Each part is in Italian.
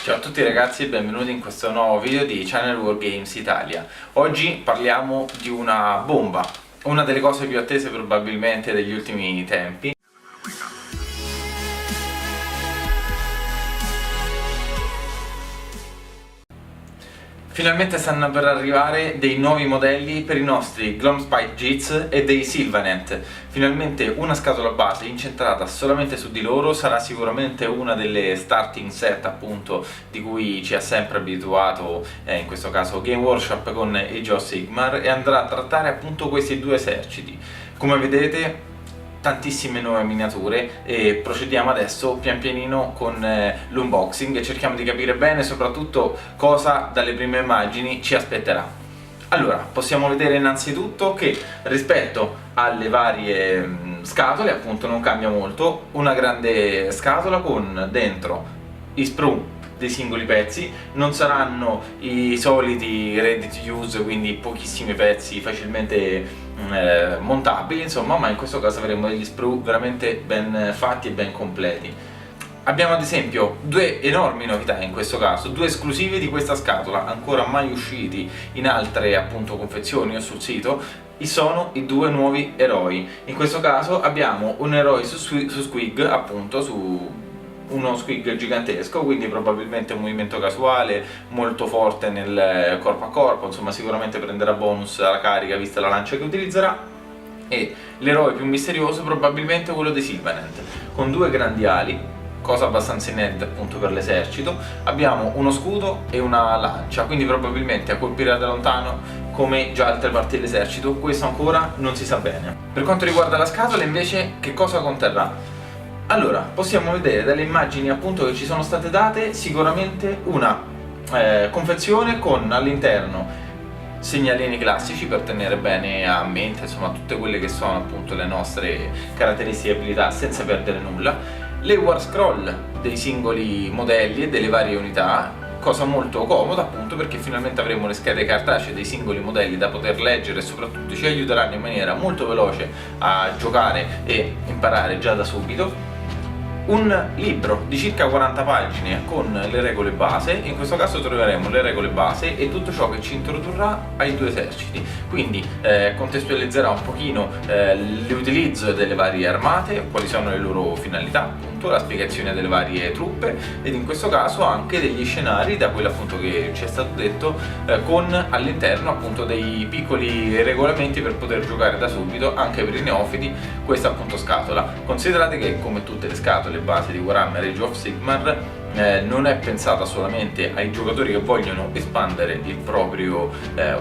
Ciao a tutti ragazzi e benvenuti in questo nuovo video di Channel War Games Italia. Oggi parliamo di una bomba, una delle cose più attese probabilmente degli ultimi tempi. Finalmente stanno per arrivare dei nuovi modelli per i nostri Glomspite Jits e dei Sylvaneth. Finalmente una scatola base incentrata solamente su di loro, sarà sicuramente una delle starting set appunto di cui ci ha sempre abituato in questo caso Game Workshop con Age of Sigmar, e andrà a trattare appunto questi due eserciti. Come vedete tantissime nuove miniature e procediamo adesso pian pianino con l'unboxing e cerchiamo di capire bene soprattutto cosa dalle prime immagini ci aspetterà. Allora, possiamo vedere innanzitutto che rispetto alle varie scatole appunto non cambia molto. Una grande scatola con dentro i sprue dei singoli pezzi, non saranno i soliti ready to use, quindi pochissimi pezzi facilmente montabili insomma, ma in questo caso avremo degli sprue veramente ben fatti e ben completi. Abbiamo ad esempio due enormi novità in questo caso, due esclusivi di questa scatola, ancora mai usciti in altre appunto confezioni o sul sito. Sono i due nuovi eroi. In questo caso abbiamo un eroe su Squig, appunto su uno Squig gigantesco, quindi probabilmente un movimento casuale, molto forte nel corpo a corpo, insomma sicuramente prenderà bonus alla carica vista la lancia che utilizzerà. E l'eroe più misterioso probabilmente quello dei Sylvaneth, con due grandi ali, cosa abbastanza inedita appunto per l'esercito. Abbiamo uno scudo e una lancia, quindi probabilmente a colpire da lontano come già altre parti dell'esercito, questo ancora non si sa bene. Per quanto riguarda la scatola invece, che cosa conterrà? Allora, possiamo vedere dalle immagini appunto che ci sono state date sicuramente una confezione con all'interno segnalini classici per tenere bene a mente insomma tutte quelle che sono appunto le nostre caratteristiche e abilità senza perdere nulla, le war scroll dei singoli modelli e delle varie unità, cosa molto comoda appunto perché finalmente avremo le schede cartacee dei singoli modelli da poter leggere e soprattutto ci aiuteranno in maniera molto veloce a giocare e imparare già da subito. Un libro di circa 40 pagine con le regole base, in questo caso troveremo le regole base e tutto ciò che ci introdurrà ai due eserciti, quindi contestualizzerà un pochino l'utilizzo delle varie armate, quali sono le loro finalità, appunto, la spiegazione delle varie truppe ed in questo caso anche degli scenari, da quello appunto che ci è stato detto, con all'interno appunto dei piccoli regolamenti per poter giocare da subito anche per i neofiti questa appunto scatola. Considerate che come tutte le scatole base di Warhammer Age of Sigmar non è pensata solamente ai giocatori che vogliono espandere il proprio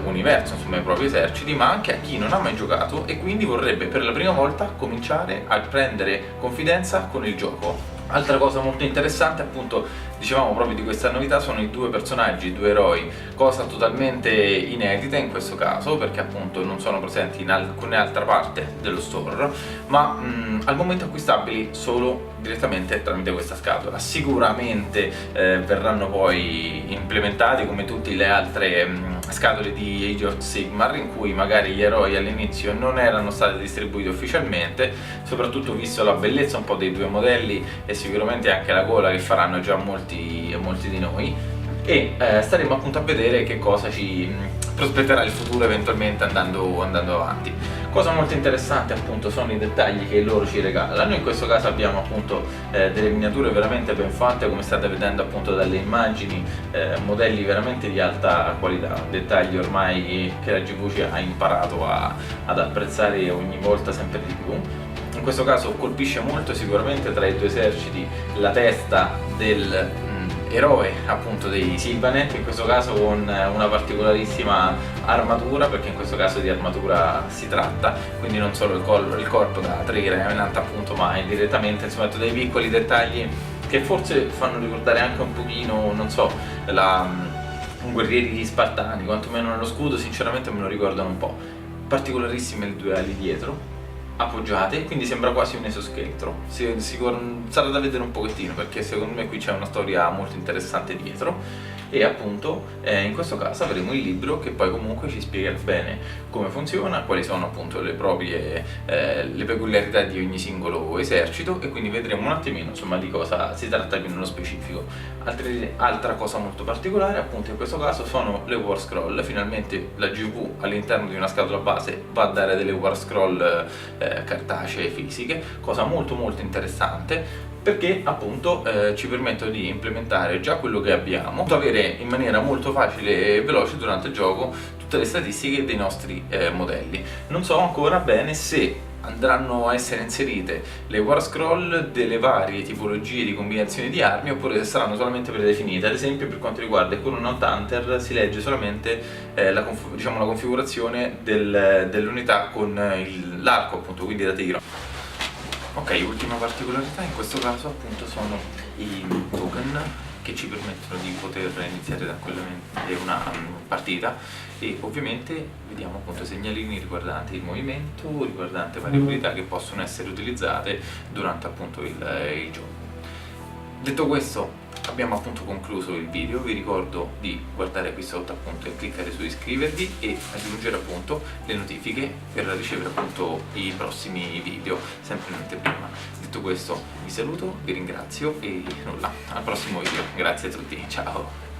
universo, insomma i propri eserciti, ma anche a chi non ha mai giocato e quindi vorrebbe per la prima volta cominciare a prendere confidenza con il gioco. Altra cosa molto interessante appunto, dicevamo proprio di questa novità, sono i due personaggi, i due eroi, cosa totalmente inedita in questo caso perché appunto non sono presenti in alcune altre parti dello store, ma al momento acquistabili solo direttamente tramite questa scatola. Sicuramente verranno poi implementati come tutte le altre scatole di Age of Sigmar, in cui magari gli eroi all'inizio non erano stati distribuiti ufficialmente, soprattutto visto la bellezza un po' dei due modelli e sicuramente anche la gola che faranno già molti di noi, e staremo appunto a vedere che cosa ci prospetterà il futuro eventualmente andando avanti. Cosa molto interessante appunto sono i dettagli che loro ci regalano. In questo caso abbiamo appunto delle miniature veramente ben fatte, come state vedendo appunto dalle immagini, modelli veramente di alta qualità, dettagli ormai che la GW ci ha imparato ad apprezzare ogni volta sempre di più. In questo caso colpisce molto sicuramente tra i due eserciti la testa del eroe appunto dei Sylvaneth, in questo caso con una particolarissima armatura, perché in questo caso di armatura si tratta, quindi non solo il corpo da 3 Revenant appunto, ma direttamente insomma dei piccoli dettagli che forse fanno ricordare anche un pochino, non so, un guerrieri spartani, quantomeno nello scudo sinceramente me lo ricordano un po'. Particolarissime le due ali dietro appoggiate, quindi sembra quasi un esoscheletro. Sarà da vedere un pochettino perché secondo me qui c'è una storia molto interessante dietro. e appunto in questo caso avremo il libro che poi comunque ci spiega bene come funziona, quali sono appunto le proprie le peculiarità di ogni singolo esercito, e quindi vedremo un attimino insomma di cosa si tratta più nello specifico. Altra cosa molto particolare appunto in questo caso sono le war scroll. Finalmente la GW all'interno di una scatola base va a dare delle war scroll cartacee fisiche, cosa molto interessante, perché appunto ci permettono di implementare già quello che abbiamo, avere in maniera molto facile e veloce durante il gioco tutte le statistiche dei nostri modelli. Non so ancora bene se andranno a essere inserite le war scroll delle varie tipologie di combinazioni di armi oppure se saranno solamente predefinite. Ad esempio per quanto riguarda il Coronant Hunter si legge solamente la configurazione dell'unità con l'arco appunto, quindi da tiro. Ok, ultima particolarità in questo caso appunto sono i token che ci permettono di poter iniziare tranquillamente una partita, e ovviamente vediamo appunto segnalini riguardanti il movimento, riguardanti varie abilità che possono essere utilizzate durante appunto il gioco. Detto questo, abbiamo appunto concluso il video. Vi ricordo di guardare qui sotto appunto e cliccare su iscrivervi e aggiungere appunto le notifiche per ricevere appunto i prossimi video sempre in anteprima. Detto questo vi saluto, vi ringrazio e nulla, al prossimo video. Grazie a tutti, ciao!